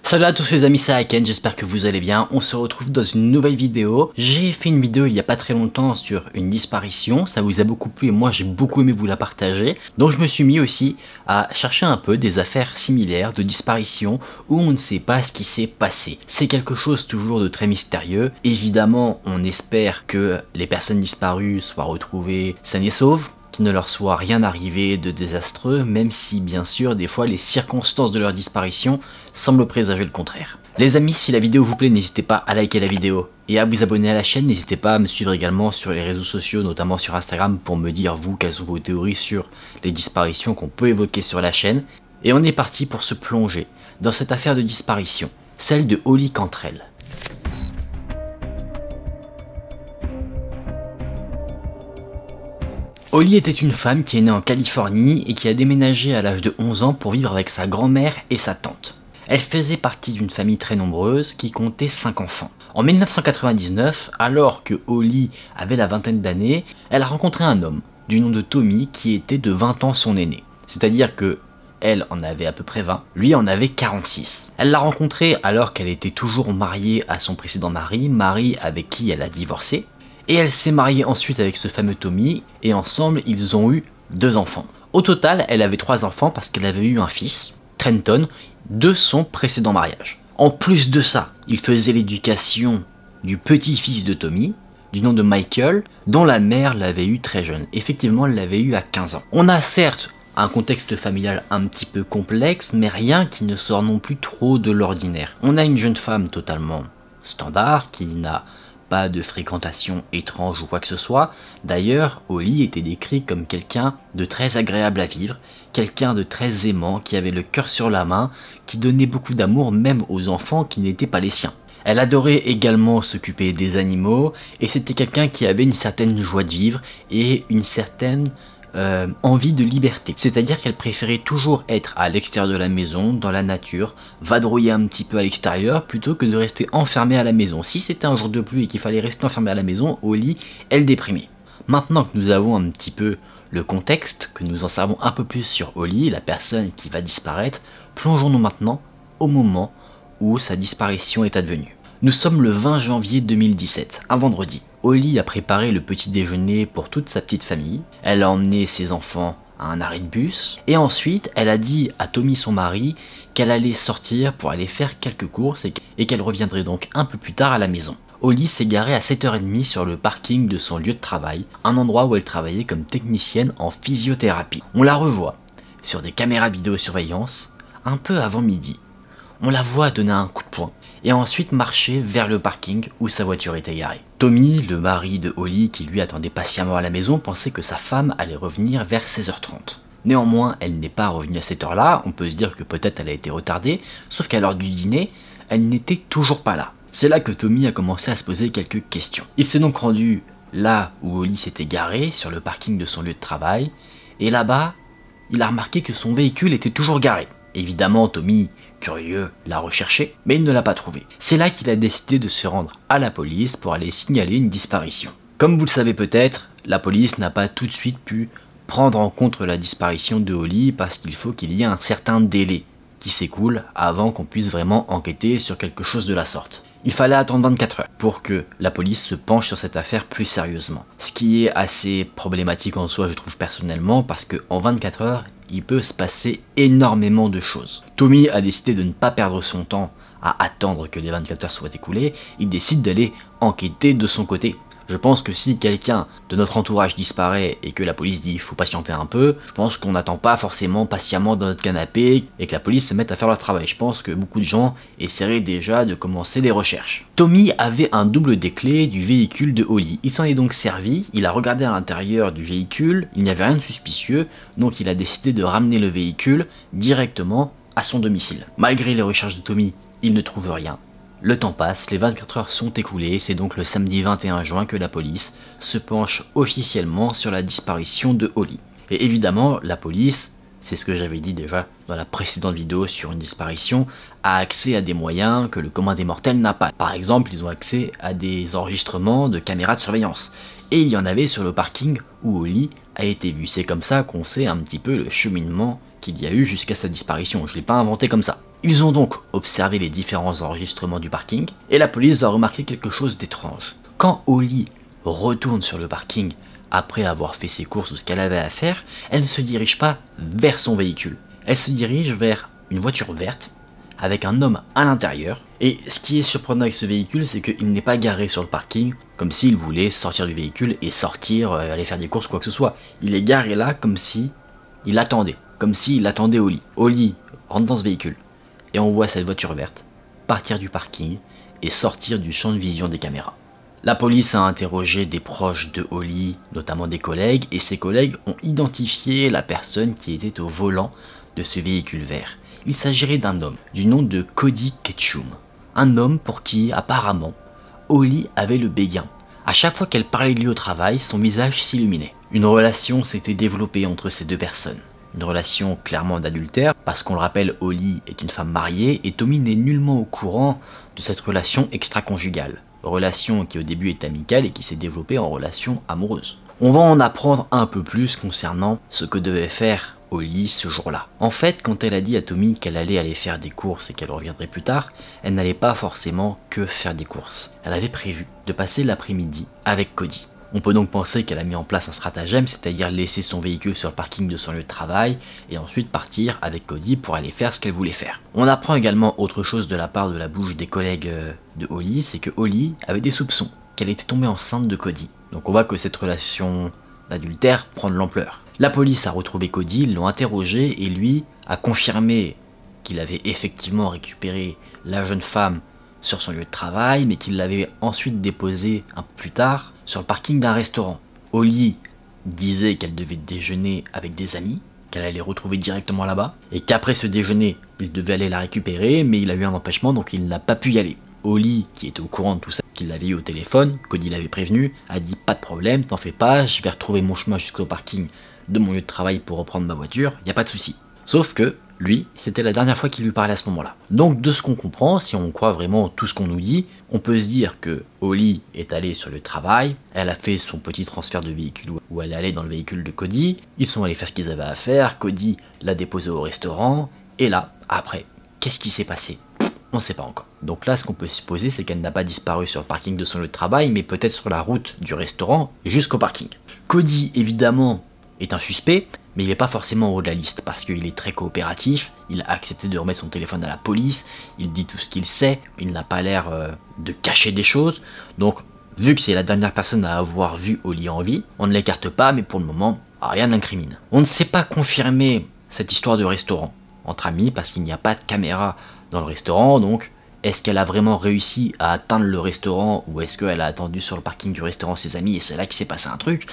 Salut à tous les amis, c'est Aken, j'espère que vous allez bien. On se retrouve dans une nouvelle vidéo. J'ai fait une vidéo il y a pas très longtemps sur une disparition, ça vous a beaucoup plu et moi j'ai beaucoup aimé vous la partager. Donc je me suis mis aussi à chercher un peu des affaires similaires de disparition où on ne sait pas ce qui s'est passé. C'est quelque chose toujours de très mystérieux. Évidemment, on espère que les personnes disparues soient retrouvées saines et sauves, qu'il ne leur soit rien arrivé de désastreux, même si bien sûr des fois les circonstances de leur disparition semblent présager le contraire. Les amis, si la vidéo vous plaît, n'hésitez pas à liker la vidéo et à vous abonner à la chaîne. N'hésitez pas à me suivre également sur les réseaux sociaux, notamment sur Instagram, pour me dire vous quelles sont vos théories sur les disparitions qu'on peut évoquer sur la chaîne. Et on est parti pour se plonger dans cette affaire de disparition, celle de Holly Cantrell. Holly était une femme qui est née en Californie et qui a déménagé à l'âge de 11 ans pour vivre avec sa grand-mère et sa tante. Elle faisait partie d'une famille très nombreuse qui comptait 5 enfants. En 1999, alors que Holly avait la vingtaine d'années, elle a rencontré un homme du nom de Tommy qui était de 20 ans son aîné. C'est-à-dire que elle en avait à peu près 20, lui en avait 46. Elle l'a rencontré alors qu'elle était toujours mariée à son précédent mari avec qui elle a divorcé. Et elle s'est mariée ensuite avec ce fameux Tommy, et ensemble ils ont eu 2 enfants. Au total, elle avait 3 enfants parce qu'elle avait eu un fils, Trenton, de son précédent mariage. En plus de ça, il faisait l'éducation du petit-fils de Tommy, du nom de Michael, dont la mère l'avait eu très jeune. Effectivement, elle l'avait eu à 15 ans. On a certes un contexte familial un petit peu complexe, mais rien qui ne sort non plus trop de l'ordinaire. On a une jeune femme totalement standard, qui n'a pas de fréquentation étrange ou quoi que ce soit. D'ailleurs, Holly était décrit comme quelqu'un de très agréable à vivre, quelqu'un de très aimant, qui avait le cœur sur la main, qui donnait beaucoup d'amour même aux enfants qui n'étaient pas les siens. Elle adorait également s'occuper des animaux, et c'était quelqu'un qui avait une certaine joie de vivre et une certaine envie de liberté. C'est-à-dire qu'elle préférait toujours être à l'extérieur de la maison, dans la nature, vadrouiller un petit peu à l'extérieur, plutôt que de rester enfermée à la maison. Si c'était un jour de pluie et qu'il fallait rester enfermée à la maison, Holly, elle déprimait. Maintenant que nous avons un petit peu le contexte, que nous en savons un peu plus sur Holly, la personne qui va disparaître, plongeons-nous maintenant au moment où sa disparition est advenue. Nous sommes le 20 janvier 2017, un vendredi. Holly a préparé le petit déjeuner pour toute sa petite famille, elle a emmené ses enfants à un arrêt de bus, et ensuite elle a dit à Tommy son mari qu'elle allait sortir pour aller faire quelques courses et qu'elle reviendrait donc un peu plus tard à la maison. Holly s'est garée à 7h30 sur le parking de son lieu de travail, un endroit où elle travaillait comme technicienne en physiothérapie. On la revoit sur des caméras de vidéosurveillance un peu avant midi. On la voit donner un coup de poing et ensuite marcher vers le parking où sa voiture était garée. Tommy, le mari de Holly qui lui attendait patiemment à la maison, pensait que sa femme allait revenir vers 16h30. Néanmoins, elle n'est pas revenue à cette heure-là, on peut se dire que peut-être elle a été retardée, sauf qu'à l'heure du dîner, elle n'était toujours pas là. C'est là que Tommy a commencé à se poser quelques questions. Il s'est donc rendu là où Holly s'était garée, sur le parking de son lieu de travail, et là-bas, il a remarqué que son véhicule était toujours garé. Évidemment, Tommy, curieux, l'a recherché, mais il ne l'a pas trouvé. C'est là qu'il a décidé de se rendre à la police pour aller signaler une disparition. Comme vous le savez peut-être, la police n'a pas tout de suite pu prendre en compte la disparition de Holly parce qu'il faut qu'il y ait un certain délai qui s'écoule avant qu'on puisse vraiment enquêter sur quelque chose de la sorte. Il fallait attendre 24 heures pour que la police se penche sur cette affaire plus sérieusement. Ce qui est assez problématique en soi, je trouve personnellement, parce qu'en 24 heures, il peut se passer énormément de choses. Tommy a décidé de ne pas perdre son temps à attendre que les 24 heures soient écoulées, il décide d'aller enquêter de son côté. Je pense que si quelqu'un de notre entourage disparaît et que la police dit faut patienter un peu, je pense qu'on n'attend pas forcément patiemment dans notre canapé et que la police se mette à faire leur travail. Je pense que beaucoup de gens essaieraient déjà de commencer des recherches. Tommy avait un double des clés du véhicule de Holly. Il s'en est donc servi, il a regardé à l'intérieur du véhicule, il n'y avait rien de suspicieux, donc il a décidé de ramener le véhicule directement à son domicile. Malgré les recherches de Tommy, il ne trouve rien. Le temps passe, les 24 heures sont écoulées, c'est donc le samedi 21 juin que la police se penche officiellement sur la disparition de Holly. Et évidemment, la police, c'est ce que j'avais dit déjà dans la précédente vidéo sur une disparition, a accès à des moyens que le commun des mortels n'a pas. Par exemple, ils ont accès à des enregistrements de caméras de surveillance. Et il y en avait sur le parking où Holly a été vue. C'est comme ça qu'on sait un petit peu le cheminement qu'il y a eu jusqu'à sa disparition. Je ne l'ai pas inventé comme ça. Ils ont donc observé les différents enregistrements du parking et la police a remarqué quelque chose d'étrange. Quand Holly retourne sur le parking après avoir fait ses courses ou ce qu'elle avait à faire, elle ne se dirige pas vers son véhicule. Elle se dirige vers une voiture verte avec un homme à l'intérieur. Et ce qui est surprenant avec ce véhicule, c'est qu'il n'est pas garé sur le parking comme s'il voulait sortir du véhicule et sortir, aller faire des courses, quoi que ce soit. Il est garé là comme si il attendait, comme s'il attendait Holly. Holly rentre dans ce véhicule et on voit cette voiture verte partir du parking et sortir du champ de vision des caméras. La police a interrogé des proches de Holly, notamment des collègues, et ces collègues ont identifié la personne qui était au volant de ce véhicule vert. Il s'agirait d'un homme du nom de Cody Ketchum, un homme pour qui, apparemment, Holly avait le béguin. À chaque fois qu'elle parlait de lui au travail, son visage s'illuminait. Une relation s'était développée entre ces deux personnes. Une relation clairement d'adultère, parce qu'on le rappelle, Holly est une femme mariée et Tommy n'est nullement au courant de cette relation extra-conjugale. Relation qui au début est amicale et qui s'est développée en relation amoureuse. On va en apprendre un peu plus concernant ce que devait faire Holly ce jour-là. En fait, quand elle a dit à Tommy qu'elle allait aller faire des courses et qu'elle reviendrait plus tard, elle n'allait pas forcément que faire des courses. Elle avait prévu de passer l'après-midi avec Cody. On peut donc penser qu'elle a mis en place un stratagème, c'est-à-dire laisser son véhicule sur le parking de son lieu de travail et ensuite partir avec Cody pour aller faire ce qu'elle voulait faire. On apprend également autre chose de la part de la bouche des collègues de Holly, c'est que Holly avait des soupçons qu'elle était tombée enceinte de Cody. Donc on voit que cette relation d'adultère prend de l'ampleur. La police a retrouvé Cody, ils l'ont interrogé et lui a confirmé qu'il avait effectivement récupéré la jeune femme sur son lieu de travail, mais qu'il l'avait ensuite déposée un peu plus tard sur le parking d'un restaurant. Holly disait qu'elle devait déjeuner avec des amis, qu'elle allait retrouver directement là-bas, et qu'après ce déjeuner, il devait aller la récupérer, mais il a eu un empêchement, donc il n'a pas pu y aller. Holly, qui était au courant de tout ça, qu'il l'avait eu au téléphone, Cody l'avait prévenu, a dit pas de problème, t'en fais pas, je vais retrouver mon chemin jusqu'au parking de mon lieu de travail pour reprendre ma voiture, y a pas de souci. Sauf que lui, c'était la dernière fois qu'il lui parlait à ce moment-là. Donc de ce qu'on comprend, si on croit vraiment tout ce qu'on nous dit, on peut se dire que Holly est allée sur le travail, elle a fait son petit transfert de véhicule où elle est allée dans le véhicule de Cody, ils sont allés faire ce qu'ils avaient à faire, Cody l'a déposé au restaurant, et là, après, qu'est-ce qui s'est passé ? On ne sait pas encore. Donc là, ce qu'on peut supposer, c'est qu'elle n'a pas disparu sur le parking de son lieu de travail, mais peut-être sur la route du restaurant jusqu'au parking. Cody, évidemment, est un suspect, mais il n'est pas forcément en haut de la liste parce qu'il est très coopératif, il a accepté de remettre son téléphone à la police, il dit tout ce qu'il sait, il n'a pas l'air de cacher des choses, donc vu que c'est la dernière personne à avoir vu Holly en vie, on ne l'écarte pas, mais pour le moment, rien n'incrimine. On ne sait pas confirmer cette histoire de restaurant entre amis parce qu'il n'y a pas de caméra dans le restaurant, donc est-ce qu'elle a vraiment réussi à atteindre le restaurant ou est-ce qu'elle a attendu sur le parking du restaurant ses amis et c'est là qu'il s'est passé un truc?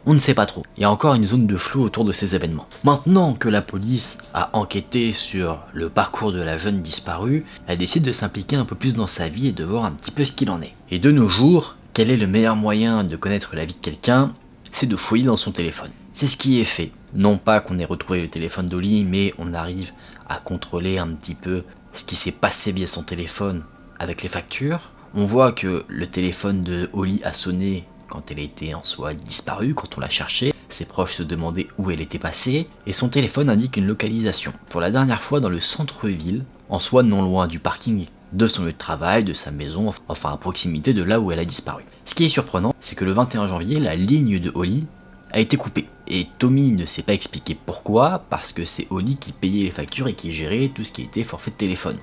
On ne sait pas trop. Il y a encore une zone de flou autour de ces événements. Maintenant que la police a enquêté sur le parcours de la jeune disparue, elle décide de s'impliquer un peu plus dans sa vie et de voir un petit peu ce qu'il en est. Et de nos jours, quel est le meilleur moyen de connaître la vie de quelqu'un? C'est de fouiller dans son téléphone. C'est ce qui est fait. Non pas qu'on ait retrouvé le téléphone d'Holly, mais on arrive à contrôler un petit peu ce qui s'est passé via son téléphone avec les factures. On voit que le téléphone de Holly a sonné quand elle était en soi disparue, quand on l'a cherchée. Ses proches se demandaient où elle était passée, et son téléphone indique une localisation. Pour la dernière fois dans le centre-ville, en soi non loin du parking de son lieu de travail, de sa maison, enfin à proximité de là où elle a disparu. Ce qui est surprenant, c'est que le 21 janvier, la ligne de Holly a été coupée. Et Tommy ne s'est pas expliqué pourquoi, parce que c'est Holly qui payait les factures et qui gérait tout ce qui était forfait de téléphone.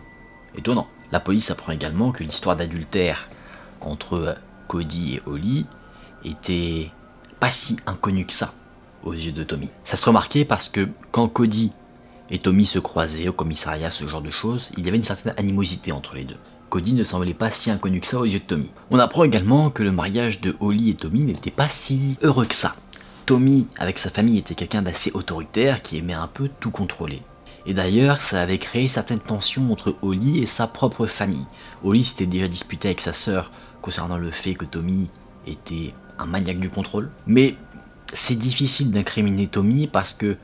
Étonnant. La police apprend également que l'histoire d'adultère entre Cody et Holly était pas si inconnue que ça aux yeux de Tommy. Ça se remarquait parce que quand Cody et Tommy se croisaient au commissariat, ce genre de choses, il y avait une certaine animosité entre les deux. Cody ne semblait pas si inconnu que ça aux yeux de Tommy. On apprend également que le mariage de Holly et Tommy n'était pas si heureux que ça. Tommy, avec sa famille, était quelqu'un d'assez autoritaire qui aimait un peu tout contrôler. Et d'ailleurs, ça avait créé certaines tensions entre Holly et sa propre famille. Holly s'était déjà disputé avec sa sœur concernant le fait que Tommy était un maniaque du contrôle. Mais c'est difficile d'incriminer Tommy parce que,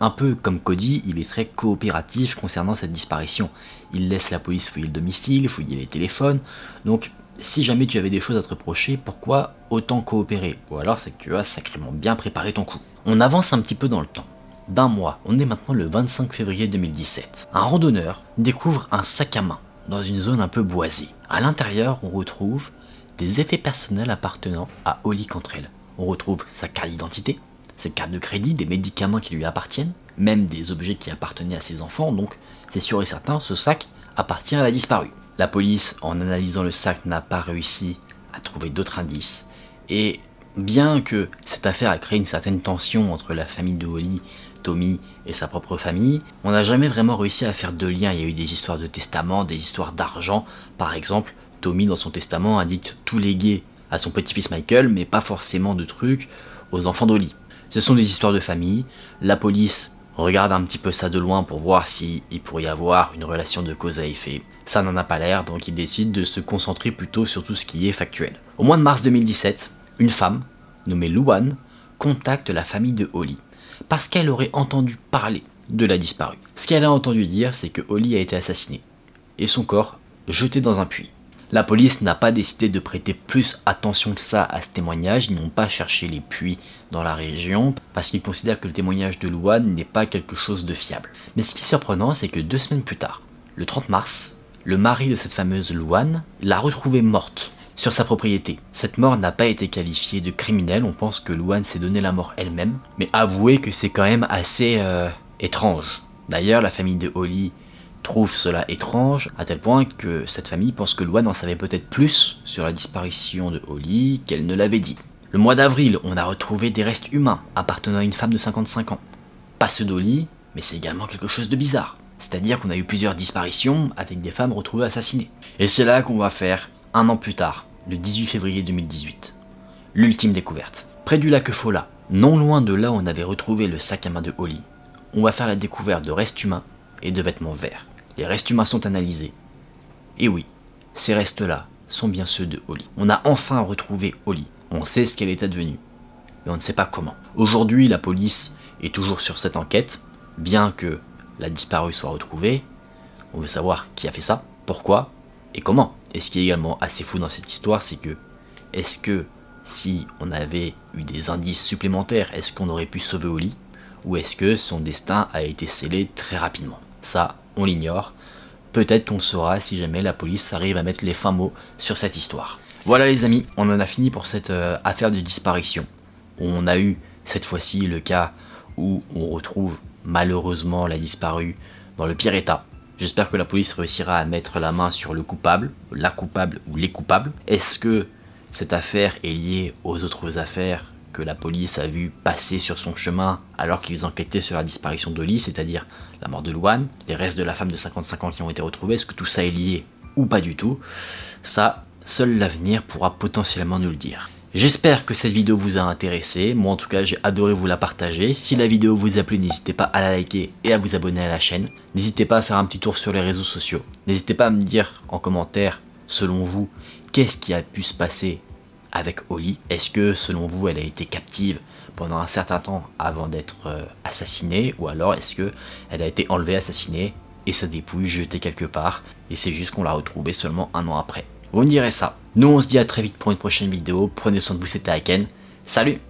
un peu comme Cody, il est très coopératif concernant cette disparition. Il laisse la police fouiller le domicile, fouiller les téléphones, donc si jamais tu avais des choses à te reprocher, pourquoi autant coopérer? Ou alors c'est que tu as sacrément bien préparé ton coup. On avance un petit peu dans le temps. d'un mois, on est maintenant le 25 février 2017. Un randonneur découvre un sac à main dans une zone un peu boisée. À l'intérieur, on retrouve des effets personnels appartenant à Holly Cantrell. On retrouve sa carte d'identité, ses cartes de crédit, des médicaments qui lui appartiennent, même des objets qui appartenaient à ses enfants, donc c'est sûr et certain, ce sac appartient à la disparue. La police, en analysant le sac, n'a pas réussi à trouver d'autres indices, et bien que cette affaire a créé une certaine tension entre la famille de Holly, Tommy et sa propre famille, on n'a jamais vraiment réussi à faire de lien. Il y a eu des histoires de testament, des histoires d'argent. Par exemple, Tommy dans son testament indique tout léguer à son petit-fils Michael, mais pas forcément de trucs aux enfants d'Holly. Ce sont des histoires de famille. La police regarde un petit peu ça de loin pour voir s'il pourrait y avoir une relation de cause à effet. Ça n'en a pas l'air, donc il décide de se concentrer plutôt sur tout ce qui est factuel. Au mois de mars 2017, une femme, nommée Luann, contacte la famille de Holly, parce qu'elle aurait entendu parler de la disparue. Ce qu'elle a entendu dire, c'est que Holly a été assassinée, et son corps jeté dans un puits. La police n'a pas décidé de prêter plus attention que ça à ce témoignage, ils n'ont pas cherché les puits dans la région, parce qu'ils considèrent que le témoignage de Luann n'est pas quelque chose de fiable. Mais ce qui est surprenant, c'est que 2 semaines plus tard, le 30 mars, le mari de cette fameuse Luann l'a retrouvée morte sur sa propriété. Cette mort n'a pas été qualifiée de criminelle, on pense que Luann s'est donné la mort elle-même, mais avouez que c'est quand même assez étrange. D'ailleurs, la famille de Holly trouve cela étrange, à tel point que cette famille pense que Luann en savait peut-être plus sur la disparition de Holly qu'elle ne l'avait dit. Le mois d'avril, on a retrouvé des restes humains appartenant à une femme de 55 ans. Pas ceux d'Holly, mais c'est également quelque chose de bizarre. C'est-à-dire qu'on a eu plusieurs disparitions avec des femmes retrouvées assassinées. Et c'est là qu'on va faire, un an plus tard, le 18 février 2018, l'ultime découverte. Près du lac Fola, non loin de là où on avait retrouvé le sac à main de Holly, on va faire la découverte de restes humains et de vêtements verts. Les restes humains sont analysés. Et oui, ces restes-là sont bien ceux de Holly. On a enfin retrouvé Holly. On sait ce qu'elle est advenue, mais on ne sait pas comment. Aujourd'hui, la police est toujours sur cette enquête, bien que la disparue soit retrouvée. On veut savoir qui a fait ça, pourquoi et comment. Et ce qui est également assez fou dans cette histoire, c'est que, est-ce que si on avait eu des indices supplémentaires, est-ce qu'on aurait pu sauver Holly, ou est-ce que son destin a été scellé très rapidement? Ça, on l'ignore. Peut-être qu'on saura si jamais la police arrive à mettre les fins mots sur cette histoire. Voilà les amis, on en a fini pour cette affaire de disparition. On a eu cette fois-ci le cas où on retrouve malheureusement la disparue dans le pire état. J'espère que la police réussira à mettre la main sur le coupable, la coupable ou les coupables. Est-ce que cette affaire est liée aux autres affaires que la police a vu passer sur son chemin alors qu'ils enquêtaient sur la disparition d'Holly, c'est-à-dire la mort de Luann, les restes de la femme de 55 ans qui ont été retrouvés? Est-ce que tout ça est lié ou pas du tout? Ça, seul l'avenir pourra potentiellement nous le dire. J'espère que cette vidéo vous a intéressé, moi en tout cas j'ai adoré vous la partager. Si la vidéo vous a plu, n'hésitez pas à la liker et à vous abonner à la chaîne. N'hésitez pas à faire un petit tour sur les réseaux sociaux. N'hésitez pas à me dire en commentaire, selon vous, qu'est-ce qui a pu se passer avec Holly. Est-ce que selon vous elle a été captive pendant un certain temps avant d'être assassinée, ou alors est-ce que elle a été enlevée, assassinée et sa dépouille jetée quelque part et c'est juste qu'on l'a retrouvée seulement un an après? Vous me direz ça. Nous on se dit à très vite pour une prochaine vidéo. Prenez soin de vous, c'était Aken. Salut!